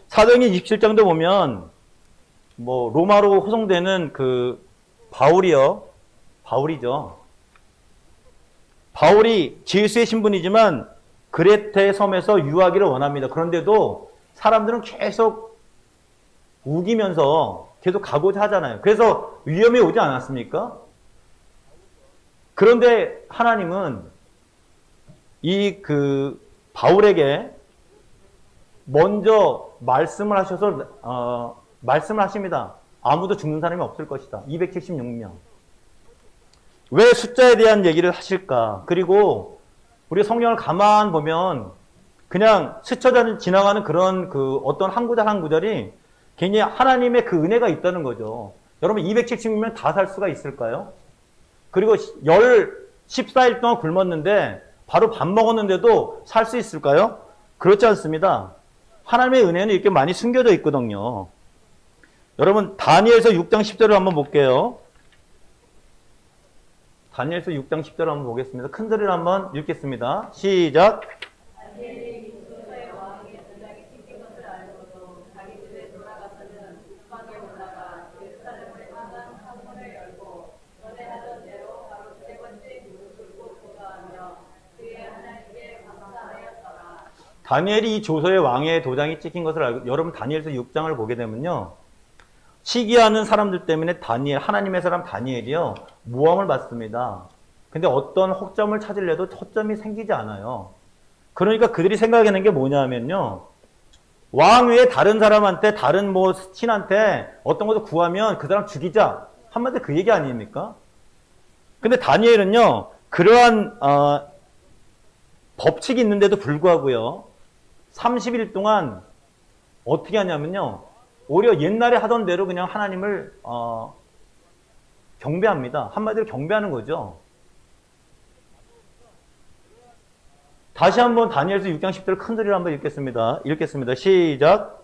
사도행전 27장도 보면, 로마로 호송되는 바울이죠. 바울이 제수의 신분이지만 그레테 섬에서 유하기를 원합니다. 그런데도 사람들은 계속 우기면서 계속 가고자 하잖아요. 그래서 위험이 오지 않았습니까? 그런데 하나님은 바울에게 먼저 말씀을 하셔서 말씀을 하십니다. 아무도 죽는 사람이 없을 것이다. 276명. 왜 숫자에 대한 얘기를 하실까? 그리고 우리 성경을 가만 보면 그냥 스쳐 지나가는 그런 어떤 한 구절 한 구절이 굉장히 하나님의 그 은혜가 있다는 거죠. 여러분 276명 다 살 수가 있을까요? 그리고 14일 동안 굶었는데 바로 밥 먹었는데도 살 수 있을까요? 그렇지 않습니다. 하나님의 은혜는 이렇게 많이 숨겨져 있거든요. 여러분 다니엘서 6장 10절을 한번 볼게요. 다니엘서 6장 10절을 한번 보겠습니다. 큰 소리로 한번 읽겠습니다. 시작. 다니엘이 조서의 왕에게 전장에 찍힌 것을 알고도 자기 집에 돌아가서는 북방에 올라가 예루살렘을 향한 창문을 열고 전에 하던 대로 바로 세 번째 무릎을 꿇고 기도하며 그의 하나님께 감사하였더라. 다니엘이 이 조서의 왕의 도장이 찍힌 것을 알고, 여러분 다니엘서 6장을 보게 되면요. 시기하는 사람들 때문에 하나님의 사람 다니엘이요, 모함을 받습니다. 근데 어떤 허점을 찾으려도 허점이 생기지 않아요. 그러니까 그들이 생각하는 게 뭐냐면요. 왕 외에 다른 사람한테, 다른 신한테 어떤 것을 구하면 그 사람 죽이자. 한마디로 그 얘기 아닙니까? 근데 다니엘은요, 그러한, 법칙이 있는데도 불구하고요, 30일 동안 어떻게 하냐면요, 오히려 옛날에 하던 대로 그냥 하나님을 경배합니다. 한마디로 경배하는 거죠. 다시 한번 다니엘서 6장 10절 큰 소리로 한번 읽겠습니다. 시작.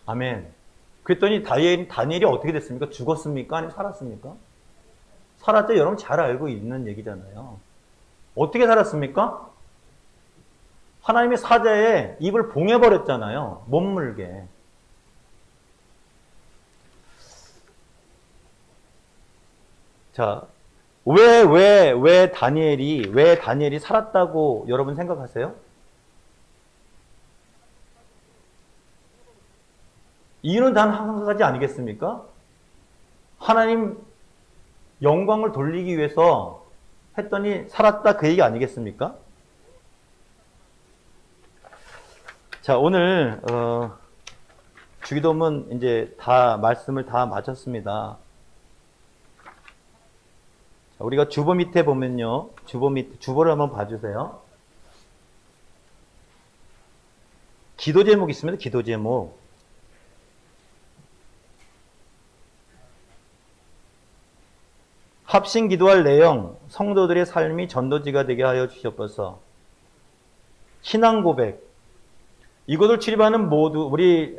아멘. 그랬더니 다니엘이 어떻게 됐습니까? 죽었습니까? 아니면 살았습니까? 살았죠? 여러분 잘 알고 있는 얘기잖아요. 어떻게 살았습니까? 하나님의 사자에 입을 봉해버렸잖아요. 못 물게. 자, 왜 다니엘이 살았다고 여러분 생각하세요? 이유는 단 한 가지 아니겠습니까? 하나님 영광을 돌리기 위해서 했더니 살았다 그 얘기 아니겠습니까? 자, 오늘 주기도문 이제 다 말씀을 다 마쳤습니다. 자, 우리가 주보 밑에 보면요, 주보를 한번 봐주세요. 기도 제목이 있습니다. 기도 제목. 합심 기도할 내용, 성도들의 삶이 전도지가 되게 하여 주시옵소서. 신앙 고백. 이곳을 출입하는 모두 우리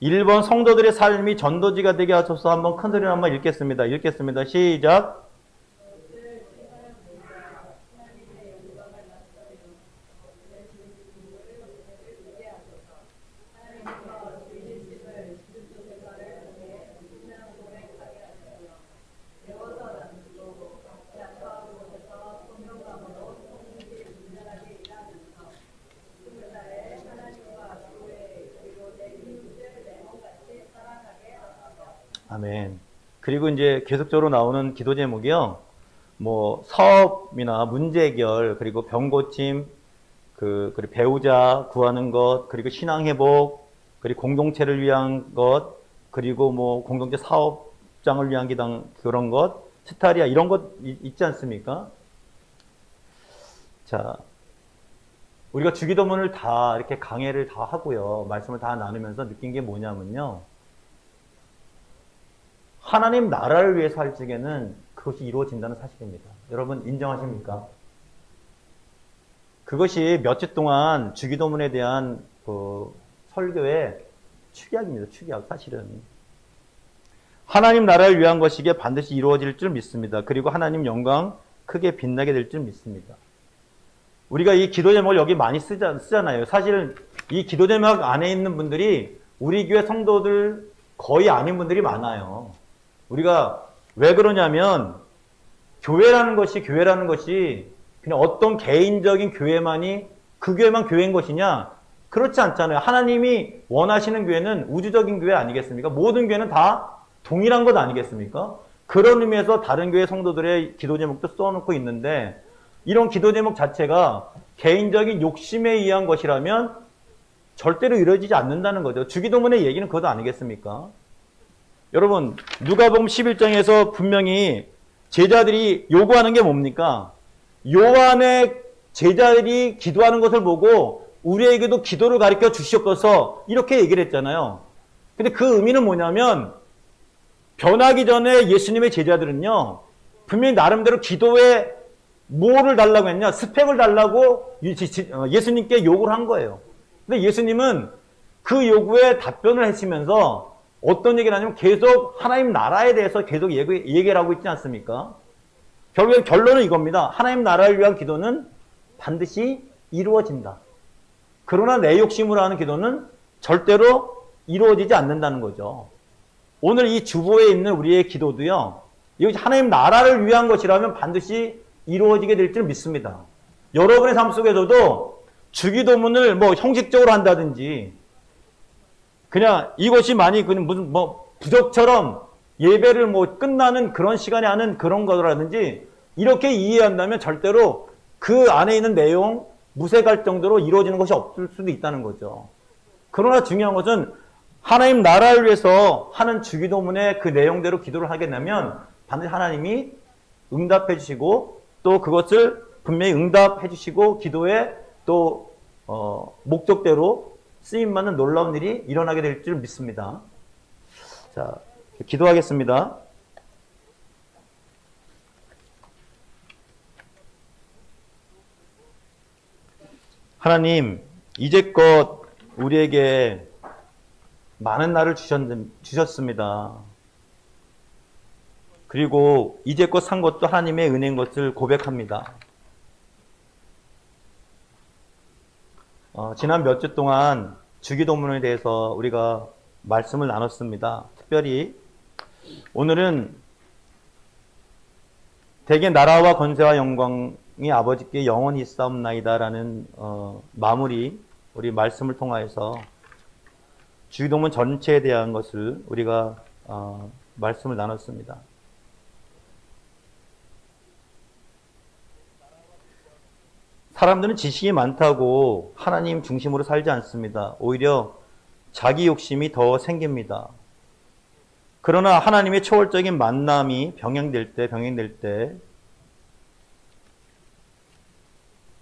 1번 성도들의 삶이 전도지가 되게 하소서. 한번 큰 소리로 한번 읽겠습니다. 시작. 아멘. 그리고 이제 계속적으로 나오는 기도 제목이요. 뭐 사업이나 문제 해결, 그리고 병 고침, 그리고 배우자 구하는 것, 그리고 신앙 회복, 그리고 공동체를 위한 것, 그리고 뭐 공동체 사업장을 위한 기당 그런 것, 스타리아 이런 것 있지 않습니까? 자, 우리가 주기도문을 다 이렇게 강해를 다 하고요. 말씀을 다 나누면서 느낀 게 뭐냐면요. 하나님 나라를 위해서 할 적에는 그것이 이루어진다는 사실입니다. 여러분 인정하십니까? 그것이 몇 주 동안 주기도문에 대한 설교의 축약입니다. 축약 사실은. 하나님 나라를 위한 것이기에 반드시 이루어질 줄 믿습니다. 그리고 하나님 영광 크게 빛나게 될 줄 믿습니다. 우리가 이 기도 제목을 여기 많이 쓰잖아요. 사실 이 기도 제목 안에 있는 분들이 우리 교회 성도들 거의 아닌 분들이 많아요. 우리가 왜 그러냐면 교회라는 것이 그냥 어떤 개인적인 교회만이 그 교회만 교회인 것이냐? 그렇지 않잖아요. 하나님이 원하시는 교회는 우주적인 교회 아니겠습니까? 모든 교회는 다 동일한 것 아니겠습니까? 그런 의미에서 다른 교회 성도들의 기도 제목도 써놓고 있는데 이런 기도 제목 자체가 개인적인 욕심에 의한 것이라면 절대로 이루어지지 않는다는 거죠. 주기도문의 얘기는 그것 아니겠습니까? 여러분 누가복음 11장에서 분명히 제자들이 요구하는 게 뭡니까? 요한의 제자들이 기도하는 것을 보고 우리에게도 기도를 가르쳐 주시옵소서 이렇게 얘기를 했잖아요. 근데 그 의미는 뭐냐면 변하기 전에 예수님의 제자들은요 분명히 나름대로 기도에 뭐를 달라고 했냐? 스펙을 달라고 예수님께 요구를 한 거예요. 근데 예수님은 그 요구에 답변을 하시면서 어떤 얘기를 하냐면 계속 하나님 나라에 대해서 계속 얘기를 하고 있지 않습니까? 결국엔 결론은 이겁니다. 하나님 나라를 위한 기도는 반드시 이루어진다. 그러나 내 욕심으로 하는 기도는 절대로 이루어지지 않는다는 거죠. 오늘 이 주보에 있는 우리의 기도도요. 이것이 하나님 나라를 위한 것이라면 반드시 이루어지게 될 줄 믿습니다. 여러분의 삶 속에서도 주기도문을 뭐 형식적으로 한다든지 그냥 이것이 많이 무슨 부적처럼 예배를 뭐 끝나는 그런 시간에 하는 그런 거라든지 이렇게 이해한다면 절대로 그 안에 있는 내용 무색할 정도로 이루어지는 것이 없을 수도 있다는 거죠. 그러나 중요한 것은 하나님 나라를 위해서 하는 주기도문의 그 내용대로 기도를 하게 되면 반드시 하나님이 응답해 주시고 또 그것을 분명히 응답해 주시고 기도에 또 목적대로 쓰임받는 놀라운 일이 일어나게 될 줄 믿습니다. 자, 기도하겠습니다. 하나님, 이제껏 우리에게 많은 날을 주셨습니다. 그리고 이제껏 산 것도 하나님의 은혜인 것을 고백합니다. 지난 몇 주 동안 주기도문에 대해서 우리가 말씀을 나눴습니다. 특별히 오늘은 대개 나라와 권세와 영광이 아버지께 영원히 있사옵나이다라는 마무리 우리 말씀을 통하여서 주기도문 전체에 대한 것을 우리가 말씀을 나눴습니다. 사람들은 지식이 많다고 하나님 중심으로 살지 않습니다. 오히려 자기 욕심이 더 생깁니다. 그러나 하나님의 초월적인 만남이 병행될 때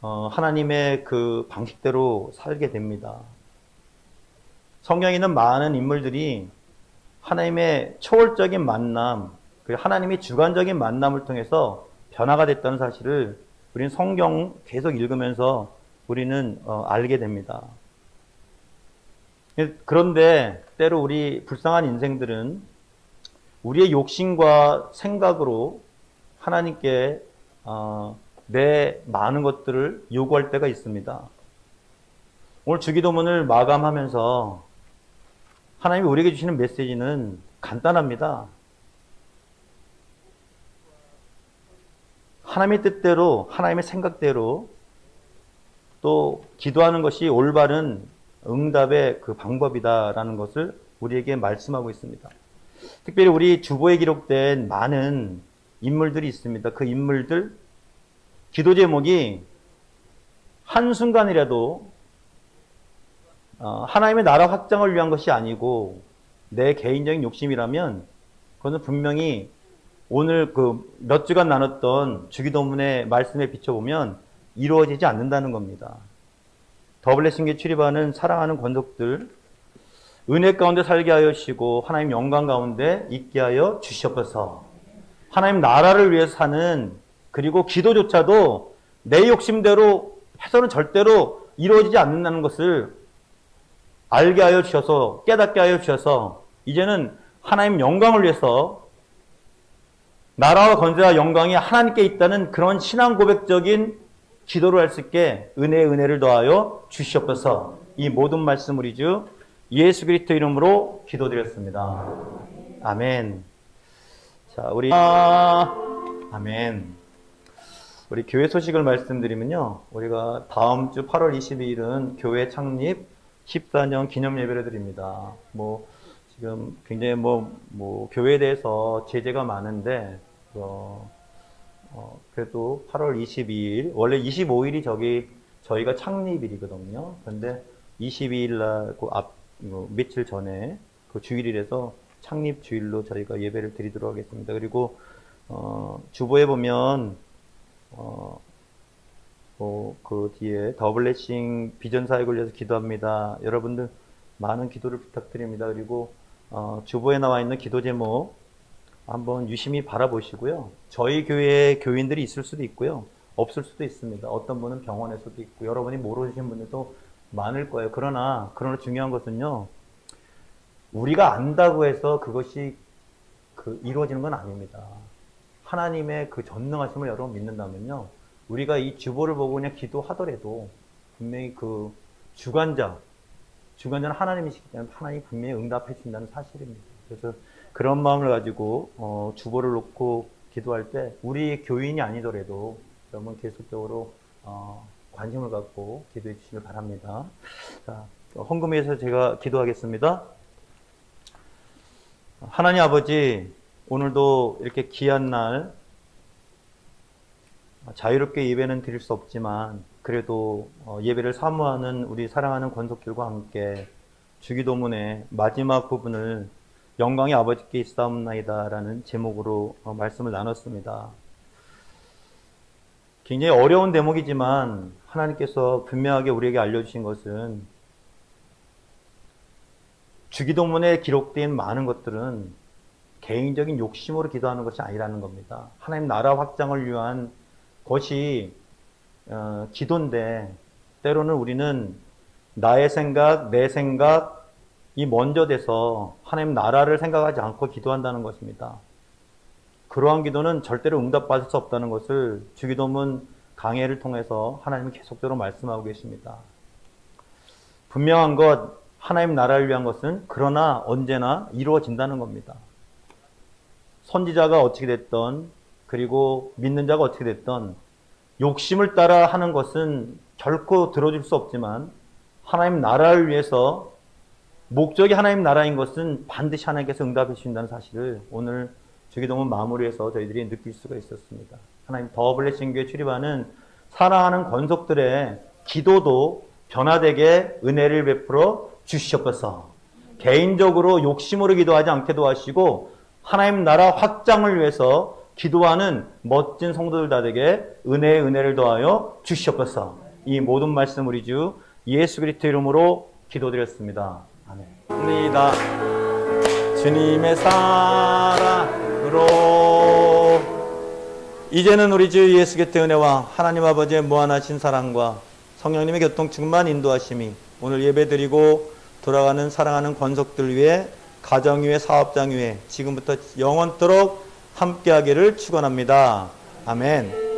하나님의 그 방식대로 살게 됩니다. 성경에 있는 많은 인물들이 하나님의 초월적인 만남, 하나님의 주관적인 만남을 통해서 변화가 됐다는 사실을 우리는 성경 계속 읽으면서 우리는 알게 됩니다. 그런데 때로 우리 불쌍한 인생들은 우리의 욕심과 생각으로 하나님께 내 많은 것들을 요구할 때가 있습니다. 오늘 주기도문을 마감하면서 하나님이 우리에게 주시는 메시지는 간단합니다. 하나님의 뜻대로, 하나님의 생각대로 또 기도하는 것이 올바른 응답의 그 방법이다라는 것을 우리에게 말씀하고 있습니다. 특별히 우리 주보에 기록된 많은 인물들이 있습니다. 그 인물들, 기도 제목이 한순간이라도 하나님의 나라 확장을 위한 것이 아니고 내 개인적인 욕심이라면 그것은 분명히 오늘 그 몇 주간 나눴던 주기도문의 말씀에 비춰보면 이루어지지 않는다는 겁니다. 더블레싱에 출입하는 사랑하는 권속들, 은혜 가운데 살게 하여 주시고 하나님 영광 가운데 있게 하여 주시옵소서. 하나님 나라를 위해서 사는, 그리고 기도조차도 내 욕심대로 해서는 절대로 이루어지지 않는다는 것을 알게 하여 주셔서, 깨닫게 하여 주셔서 이제는 하나님 영광을 위해서 나라와 권세와 영광이 하나님께 있다는 그런 신앙 고백적인 기도를 할 수 있게 은혜를 더하여 주시옵소서. 이 모든 말씀 우리 주 예수 그리스도 이름으로 기도드렸습니다. 아멘. 자, 우리 아멘. 우리 교회 소식을 말씀드리면요, 우리가 다음 주 8월 22일은 교회 창립 14년 기념 예배를 드립니다. 지금 굉장히 교회에 대해서 제재가 많은데, 그래도 8월 22일, 원래 25일이 저희가 창립일이거든요. 그런데 22일 날, 며칠 전에 그 주일이라서 창립 주일로 저희가 예배를 드리도록 하겠습니다. 그리고, 주보에 보면, 그 뒤에 더블레싱 비전 사역을 위해서 기도합니다. 여러분들 많은 기도를 부탁드립니다. 그리고 주보에 나와 있는 기도 제목 한번 유심히 바라보시고요. 저희 교회에 교인들이 있을 수도 있고요, 없을 수도 있습니다. 어떤 분은 병원에서도 있고 여러분이 모르시는 분들도 많을 거예요. 그러나 중요한 것은요, 우리가 안다고 해서 그것이 이루어지는 건 아닙니다. 하나님의 그 전능하심을 여러분 믿는다면요, 우리가 이 주보를 보고 그냥 기도하더라도 분명히 그 주관자는 하나님이시기 때문에 하나님이 분명히 응답해 주신다는 사실입니다. 그래서 그런 마음을 가지고 주보를 놓고 기도할 때 우리 교인이 아니더라도 여러분 계속적으로 관심을 갖고 기도해 주시길 바랍니다. 자, 헌금위에서 제가 기도하겠습니다. 하나님 아버지, 오늘도 이렇게 귀한 날 자유롭게 예배는 드릴 수 없지만 그래도 예배를 사모하는 우리 사랑하는 권속들과 함께 주기도문의 마지막 부분을 영광이 아버지께 있사옵나이다라는 제목으로 말씀을 나눴습니다. 굉장히 어려운 대목이지만 하나님께서 분명하게 우리에게 알려주신 것은 주기도문에 기록된 많은 것들은 개인적인 욕심으로 기도하는 것이 아니라는 겁니다. 하나님 나라 확장을 위한 것이 기도인데, 때로는 우리는 나의 생각, 내 생각이 먼저 돼서 하나님 나라를 생각하지 않고 기도한다는 것입니다. 그러한 기도는 절대로 응답받을 수 없다는 것을 주기도문 강해를 통해서 하나님은 계속적으로 말씀하고 계십니다. 분명한 것, 하나님 나라를 위한 것은 그러나 언제나 이루어진다는 겁니다. 선지자가 어떻게 됐던, 그리고 믿는 자가 어떻게 됐던, 욕심을 따라 하는 것은 결코 들어줄 수 없지만 하나님 나라를 위해서 목적이 하나님 나라인 것은 반드시 하나님께서 응답해 주신다는 사실을 오늘 주기도문 마무리해서 저희들이 느낄 수가 있었습니다. 하나님 더 블레싱 교회 출입하는 사랑하는 권속들의 기도도 변화되게 은혜를 베풀어 주시옵소서. 개인적으로 욕심으로 기도하지 않게 도와주시고 하나님 나라 확장을 위해서 기도하는 멋진 성도들 다 되게 은혜의 은혜를 더하여 주시옵소서. 이 모든 말씀 우리 주 예수 그리스도 이름으로 기도드렸습니다. 아멘. 주님의 사랑으로 이제는 우리 주 예수 그리스도의 은혜와 하나님 아버지의 무한하신 사랑과 성령님의 교통충만 인도하심이 오늘 예배드리고 돌아가는 사랑하는 권속들 위해 가정 위에 사업장 위에 지금부터 영원토록 함께하기를 축원합니다. 아멘.